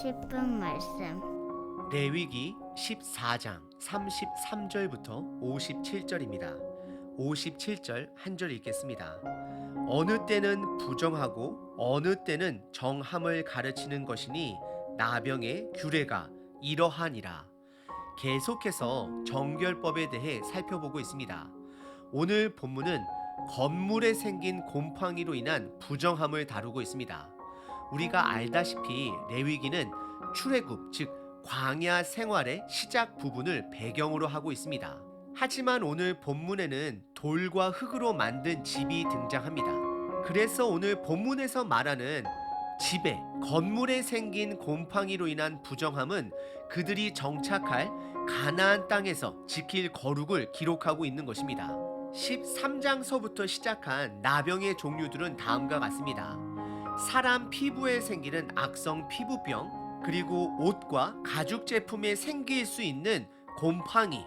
싶은 말씀. 레위기 14장 33절부터 57절입니다. 57절 한 절 읽겠습니다. 어느 때는 부정하고 어느 때는 정함을 가르치는 것이니 나병의 규례가 이러하니라. 계속해서 정결법에 대해 살펴보고 있습니다. 오늘 본문은 건물에 생긴 곰팡이로 인한 부정함을 다루고 있습니다. 우리가 알다시피 레위기는 출애굽, 즉 광야 생활의 시작 부분을 배경으로 하고 있습니다. 하지만 오늘 본문에는 돌과 흙으로 만든 집이 등장합니다. 그래서 오늘 본문에서 말하는 집에, 건물에 생긴 곰팡이로 인한 부정함은 그들이 정착할 가나안 땅에서 지킬 거룩을 기록하고 있는 것입니다. 13장서부터 시작한 나병의 종류들은 다음과 같습니다. 사람 피부에 생기는 악성 피부병, 그리고 옷과 가죽 제품에 생길 수 있는 곰팡이,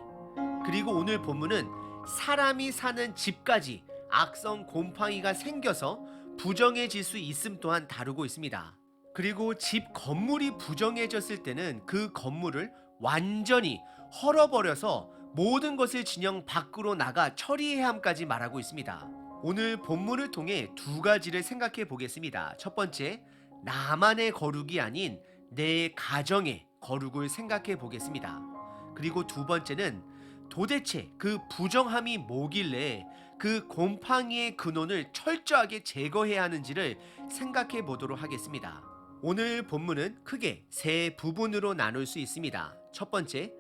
그리고 오늘 본문은 사람이 사는 집까지 악성 곰팡이가 생겨서 부정해질 수 있음 또한 다루고 있습니다. 그리고 집 건물이 부정해졌을 때는 그 건물을 완전히 헐어버려서 모든 것을 진영 밖으로 나가 처리해야 함까지 말하고 있습니다. 오늘 본문을 통해 두 가지를 생각해 보겠습니다. 첫 번째, 나만의 거룩이 아닌 내 가정의 거룩을 생각해 보겠습니다. 그리고 두 번째는 도대체 그 부정함이 뭐길래 그 곰팡이의 근원을 철저하게 제거해야 하는지를 생각해 보도록 하겠습니다. 오늘 본문은 크게 세 부분으로 나눌 수 있습니다. 첫 번째,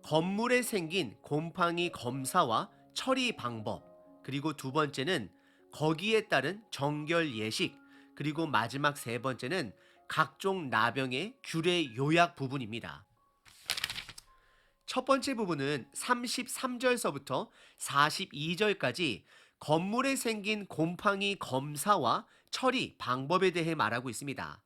건물에 생긴 곰팡이 검사와 처리 방법, 그리고 두 번째는 거기에 따른 정결 예식, 그리고 마지막 세 번째는 각종 나병의 규례 요약 부분입니다. 첫 번째 부분은 33절서부터 42절까지 건물에 생긴 곰팡이 검사와 처리 방법에 대해 말하고 있습니다.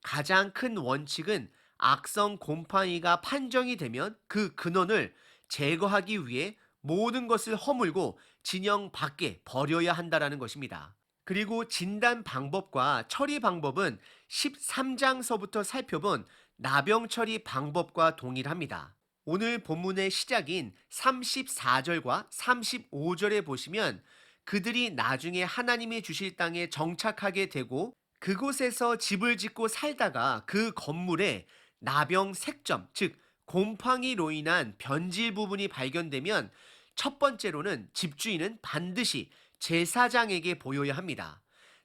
가장 큰 원칙은 악성 곰팡이가 판정이 되면 그 근원을 제거하기 위해 모든 것을 허물고 진영 밖에 버려야 한다는 것입니다. 그리고 진단 방법과 처리 방법은 13장서부터 살펴본 나병 처리 방법과 동일합니다. 오늘 본문의 시작인 34절과 35절에 보시면 그들이 나중에 하나님이 주실 땅에 정착하게 되고 그곳에서 집을 짓고 살다가 그 건물에 나병 색점, 즉 곰팡이로 인한 변질 부분이 발견되면 첫 번째로는 집주인은 반드시 제사장에게 보여야 합니다.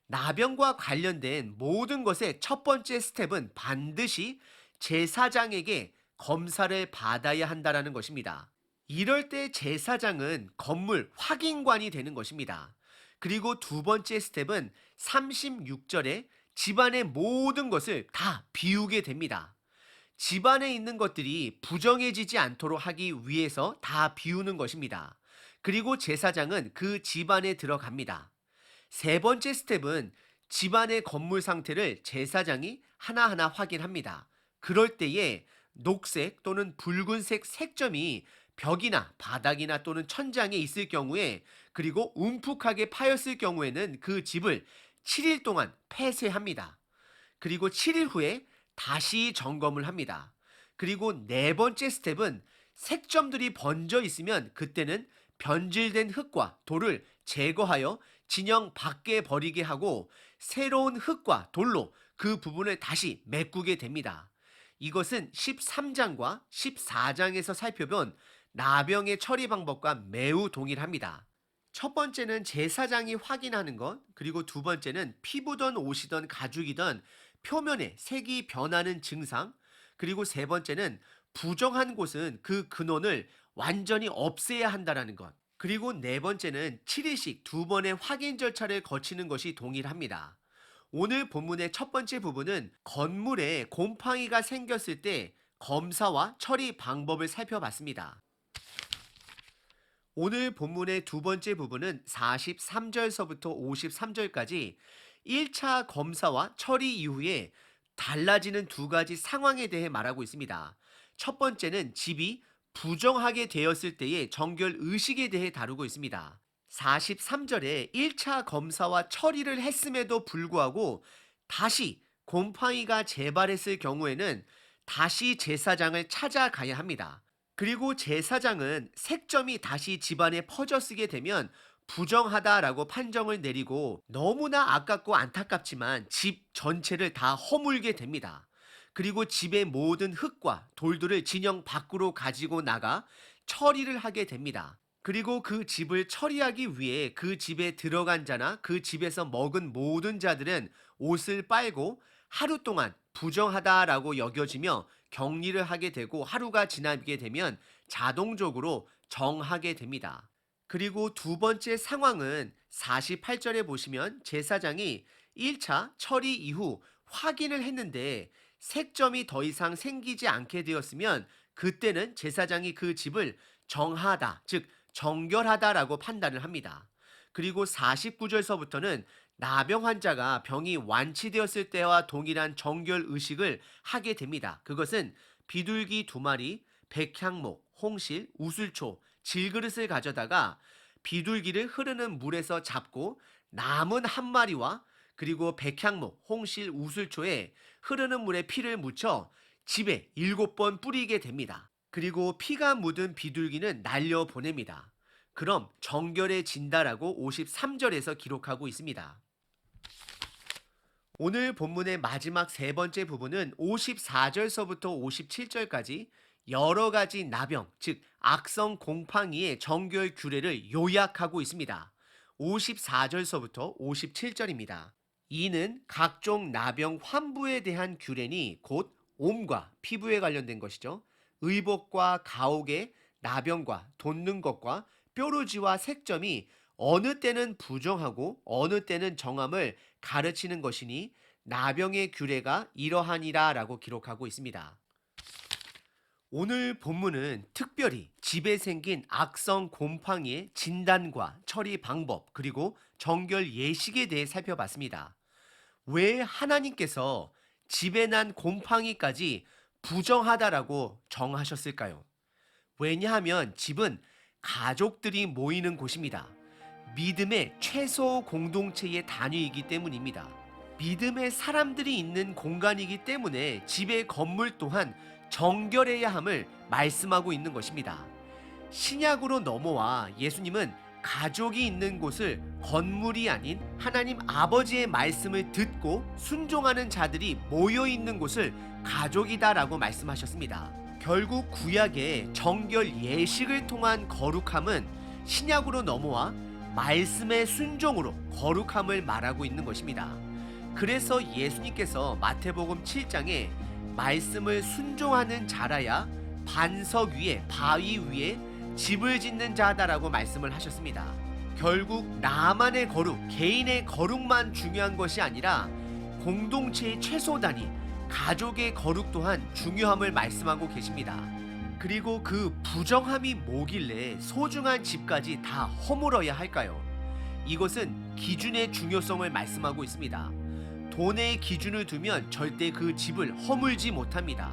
나병과 관련된 모든 것의 첫 번째 스텝은 반드시 제사장에게 검사를 받아야 한다는 것입니다. 이럴 때 제사장은 건물 확인관이 되는 것입니다. 그리고 두 번째 스텝은 36절에 집안의 모든 것을 다 비우게 됩니다. 집안에 있는 것들이 부정해지지 않도록 하기 위해서 다 비우는 것입니다. 그리고 제사장은 그 집안에 들어갑니다. 세 번째 스텝은 집안의 건물 상태를 제사장이 하나하나 확인합니다. 그럴 때에 녹색 또는 붉은색 색점이 벽이나 바닥이나 또는 천장에 있을 경우에, 그리고 움푹하게 파였을 경우에는 그 집을 7일 동안 폐쇄합니다. 그리고 7일 후에 다시 점검을 합니다. 그리고 네 번째 스텝은 색점들이 번져 있으면 그때는 변질된 흙과 돌을 제거하여 진영 밖에 버리게 하고 새로운 흙과 돌로 그 부분을 다시 메꾸게 됩니다. 이것은 13장과 14장에서 살펴본 나병의 처리 방법과 매우 동일합니다. 첫 번째는 제사장이 확인하는 것, 그리고 두 번째는 피부든 옷이든 가죽이든 표면에 색이 변하는 증상, 그리고 세 번째는 부정한 곳은 그 근원을 완전히 없애야 한다는 것, 그리고 네 번째는 7일씩 두 번의 확인 절차를 거치는 것이 동일합니다. 오늘 본문의 첫 번째 부분은 건물에 곰팡이가 생겼을 때 검사와 처리 방법을 살펴봤습니다. 오늘 본문의 두 번째 부분은 43절서부터 53절까지 1차 검사와 처리 이후에 달라지는 두 가지 상황에 대해 말하고 있습니다. 첫 번째는 집이 부정하게 되었을 때의 정결 의식에 대해 다루고 있습니다. 43절에 1차 검사와 처리를 했음에도 불구하고 다시 곰팡이가 재발했을 경우에는 다시 제사장을 찾아가야 합니다. 그리고 제사장은 색점이 다시 집안에 퍼져 쓰게 되면 부정하다라고 판정을 내리고 너무나 아깝고 안타깝지만 집 전체를 다 허물게 됩니다. 그리고 집의 모든 흙과 돌들을 진영 밖으로 가지고 나가 처리를 하게 됩니다. 그리고 그 집을 처리하기 위해 그 집에 들어간 자나 그 집에서 먹은 모든 자들은 옷을 빨고 하루 동안 부정하다라고 여겨지며 격리를 하게 되고 하루가 지나게 되면 자동적으로 정하게 됩니다. 그리고 두 번째 상황은 48절에 보시면 제사장이 1차 처리 이후 확인을 했는데 색점이 더 이상 생기지 않게 되었으면 그때는 제사장이 그 집을 정하다, 즉 정결하다라고 판단을 합니다. 그리고 49절서부터는 나병 환자가 병이 완치되었을 때와 동일한 정결 의식을 하게 됩니다. 그것은 비둘기 2마리, 백향목, 홍실, 우슬초, 질그릇을 가져다가 비둘기를 흐르는 물에서 잡고 남은 1마리와 그리고 백향목, 홍실, 우슬초에 흐르는 물에 피를 묻혀 집에 7번 뿌리게 됩니다. 그리고 피가 묻은 비둘기는 날려 보냅니다. 그럼 정결해진다라고 53절에서 기록하고 있습니다. 오늘 본문의 마지막 세 번째 부분은 54절서부터 57절까지 여러 가지 나병, 즉 악성 곰팡이의 정결 규례를 요약하고 있습니다. 54절서부터 57절입니다. 이는 각종 나병 환부에 대한 규례니 곧 옴과 피부에 관련된 것이죠. 의복과 가옥의 나병과 돋는 것과 뾰루지와 색점이 어느 때는 부정하고 어느 때는 정함을 가르치는 것이니 나병의 규례가 이러하니라 라고 기록하고 있습니다. 오늘 본문은 특별히 집에 생긴 악성 곰팡이의 진단과 처리 방법 그리고 정결 예식에 대해 살펴봤습니다. 왜 하나님께서 집에 난 곰팡이까지 부정하다라고 정하셨을까요? 왜냐하면 집은 가족들이 모이는 곳입니다. 믿음의 최소 공동체의 단위이기 때문입니다. 믿음의 사람들이 있는 공간이기 때문에 집의 건물 또한 정결해야 함을 말씀하고 있는 것입니다. 신약으로 넘어와 예수님은 가족이 있는 곳을 건물이 아닌 하나님 아버지의 말씀을 듣고 순종하는 자들이 모여 있는 곳을 가족이다라고 말씀하셨습니다. 결국 구약의 정결 예식을 통한 거룩함은 신약으로 넘어와 말씀의 순종으로 거룩함을 말하고 있는 것입니다. 그래서 예수님께서 마태복음 7장에 말씀을 순종하는 자라야 반석 위에 바위 위에 집을 짓는 자다라고 말씀을 하셨습니다. 결국 나만의 거룩, 개인의 거룩만 중요한 것이 아니라 공동체의 최소 단위, 가족의 거룩 또한 중요함을 말씀하고 계십니다. 그리고 그 부정함이 뭐길래 소중한 집까지 다 허물어야 할까요? 이것은 기준의 중요성을 말씀하고 있습니다. 돈의 기준을 두면 절대 그 집을 허물지 못합니다.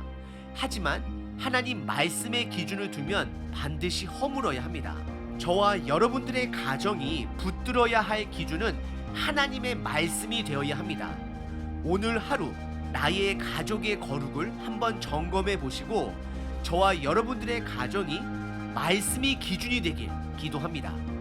하지만 하나님 말씀의 기준을 두면 반드시 허물어야 합니다. 저와 여러분들의 가정이 붙들어야 할 기준은 하나님의 말씀이 되어야 합니다. 오늘 하루 나의 가족의 거룩을 한번 점검해 보시고 저와 여러분들의 가정이 말씀이 기준이 되길 기도합니다.